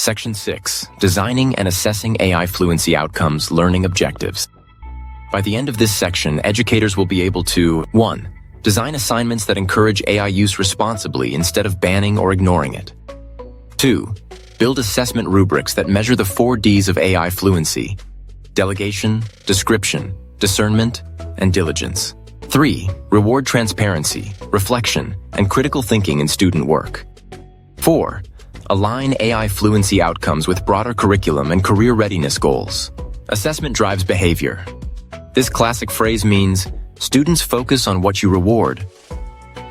Section 6. Designing and Assessing AI Fluency Outcomes Learning Objectives. By the end of this section, educators will be able to 1. Design assignments that encourage AI use responsibly instead of banning or ignoring it. 2. Build assessment rubrics that measure the 4 Ds of AI fluency: delegation, description, discernment, and diligence. 3. Reward transparency, reflection, and critical thinking in student work. 4. Align AI fluency outcomes with broader curriculum and career readiness goals. Assessment drives behavior. This classic phrase means, students focus on what you reward.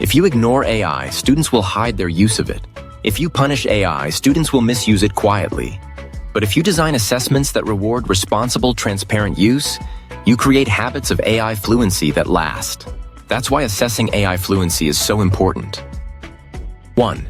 If you ignore AI, students will hide their use of it. If you punish AI, students will misuse it quietly. But if you design assessments that reward responsible, transparent use, you create habits of AI fluency that last. That's why assessing AI fluency is so important. 1.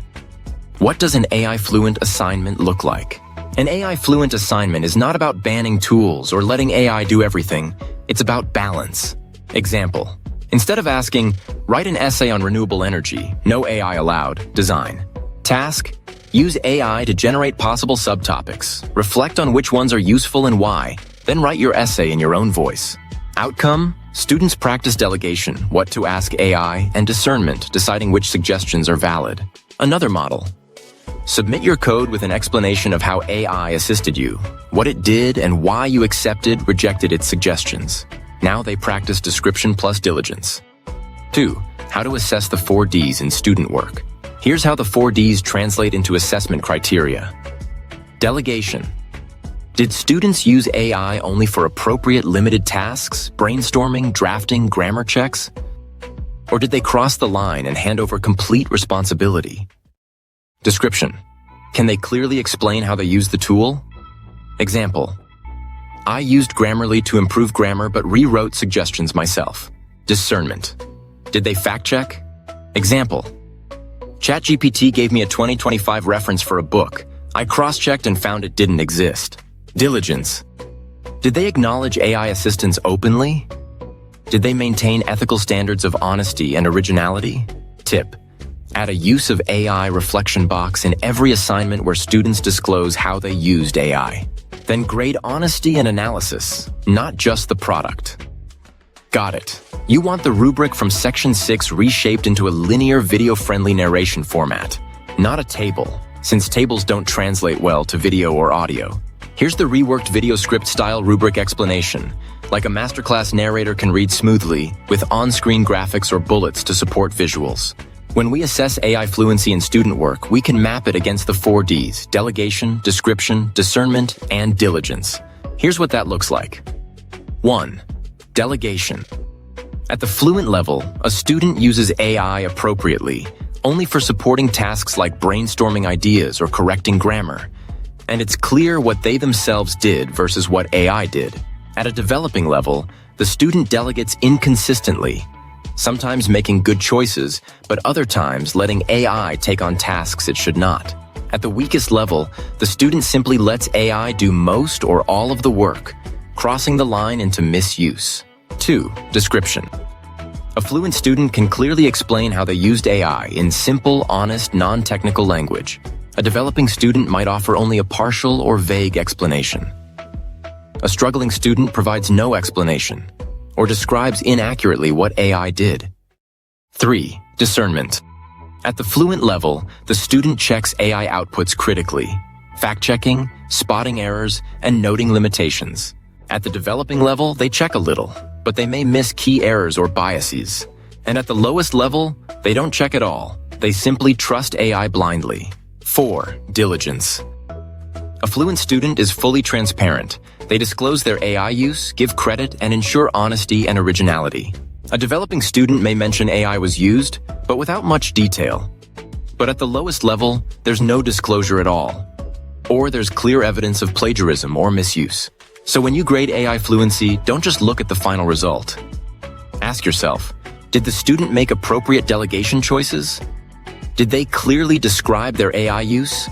What does an AI fluent assignment look like? An AI fluent assignment is not about banning tools or letting AI do everything. It's about balance. Example: instead of asking, write an essay on renewable energy, no AI allowed, design. Task: use AI to generate possible subtopics. Reflect on which ones are useful and why, then write your essay in your own voice. Outcome: students practice delegation, what to ask AI, and discernment, deciding which suggestions are valid. Another model: submit your code with an explanation of how AI assisted you, what it did, and why you accepted, rejected its suggestions. Now they practice description plus diligence. 2. How to assess the 4 Ds in student work. Here's how the 4 Ds translate into assessment criteria. Delegation. Did students use AI only for appropriate limited tasks, brainstorming, drafting, grammar checks? Or did they cross the line and hand over complete responsibility? Description. Can they clearly explain how they used the tool? Example: I used Grammarly to improve grammar but rewrote suggestions myself. Discernment. Did they fact-check? Example: ChatGPT gave me a 2025 reference for a book. I cross-checked and found it didn't exist. Diligence. Did they acknowledge AI assistance openly? Did they maintain ethical standards of honesty and originality? Tip: add a use of AI reflection box in every assignment where students disclose how they used AI. Then grade honesty and analysis, not just the product. Got it. You want the rubric from Section 6 reshaped into a linear, video-friendly narration format, not a table, since tables don't translate well to video or audio. Here's the reworked video script-style rubric explanation, like a masterclass narrator can read smoothly, with on-screen graphics or bullets to support visuals. When we assess AI fluency in student work, we can map it against the 4 Ds: delegation, description, discernment, and diligence. Here's what that looks like. 1. Delegation. At the fluent level, a student uses AI appropriately, only for supporting tasks like brainstorming ideas or correcting grammar. And it's clear what they themselves did versus what AI did. At a developing level, the student delegates inconsistently, sometimes making good choices, but other times letting AI take on tasks it should not. At the weakest level, the student simply lets AI do most or all of the work, crossing the line into misuse. 2. Description. A fluent student can clearly explain how they used AI in simple, honest, non-technical language. A developing student might offer only a partial or vague explanation. A struggling student provides no explanation, or describes inaccurately what AI did. 3. Discernment. At the fluent level, the student checks AI outputs critically, fact-checking, spotting errors, and noting limitations. At the developing level, they check a little, but they may miss key errors or biases. And at the lowest level, they don't check at all. They simply trust AI blindly. 4. Diligence. A fluent student is fully transparent. They disclose their AI use, give credit, and ensure honesty and originality. A developing student may mention AI was used, but without much detail. But at the lowest level, there's no disclosure at all. Or there's clear evidence of plagiarism or misuse. So when you grade AI fluency, don't just look at the final result. Ask yourself, did the student make appropriate delegation choices? Did they clearly describe their AI use?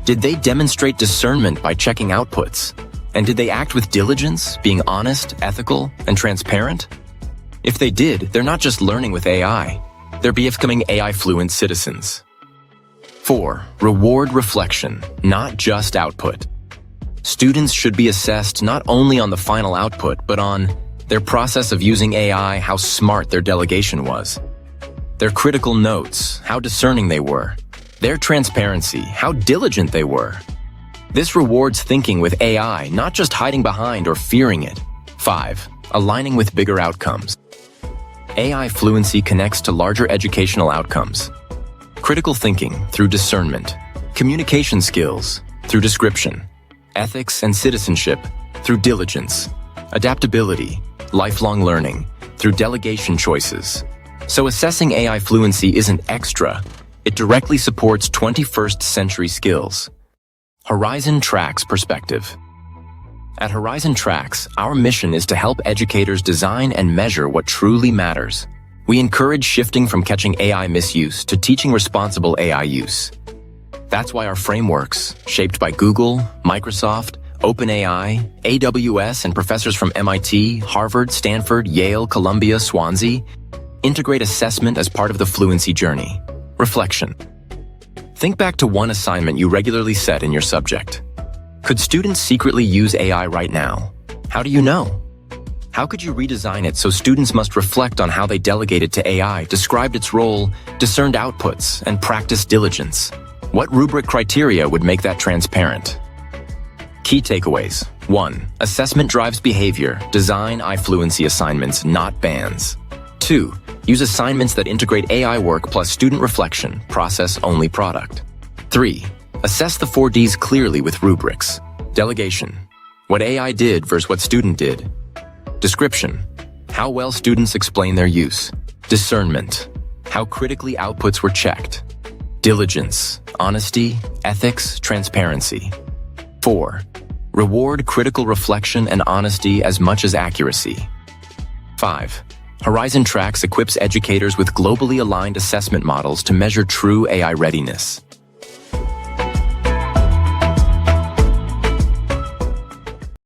Did they demonstrate discernment by checking outputs? And did they act with diligence, being honest, ethical, and transparent? If they did, they're not just learning with AI. They're becoming AI fluent citizens. 4. Reward reflection, not just output. Students should be assessed not only on the final output, but on their process of using AI, how smart their delegation was, their critical notes, how discerning they were, their transparency, how diligent they were. This rewards thinking with AI, not just hiding behind or fearing it. 5. Aligning with bigger outcomes. AI fluency connects to larger educational outcomes. Critical thinking through discernment, communication skills through description, ethics and citizenship through diligence, adaptability, lifelong learning through delegation choices. So assessing AI fluency isn't extra, it directly supports 21st century skills. Horizon Trax perspective. At Horizon Trax, our mission is to help educators design and measure what truly matters. We encourage shifting from catching AI misuse to teaching responsible AI use. That's why our frameworks, shaped by Google, Microsoft, OpenAI, AWS, and professors from MIT, Harvard, Stanford, Yale, Columbia, Swansea, integrate assessment as part of the fluency journey. Reflection. Think back to one assignment you regularly set in your subject. Could students secretly use AI right now? How do you know? How could you redesign it so students must reflect on how they delegated to AI, described its role, discerned outputs, and practiced diligence? What rubric criteria would make that transparent? Key takeaways. 1. Assessment drives behavior. Design AI fluency assignments, not bans. 2. Use assignments that integrate AI work plus student reflection, process-only product. 3. Assess the 4 Ds clearly with rubrics. Delegation. What AI did versus what student did. Description. How well students explain their use. Discernment. How critically outputs were checked. Diligence. Honesty, ethics, transparency. 4. Reward critical reflection and honesty as much as accuracy. 5. Horizon Trax equips educators with globally aligned assessment models to measure true AI readiness.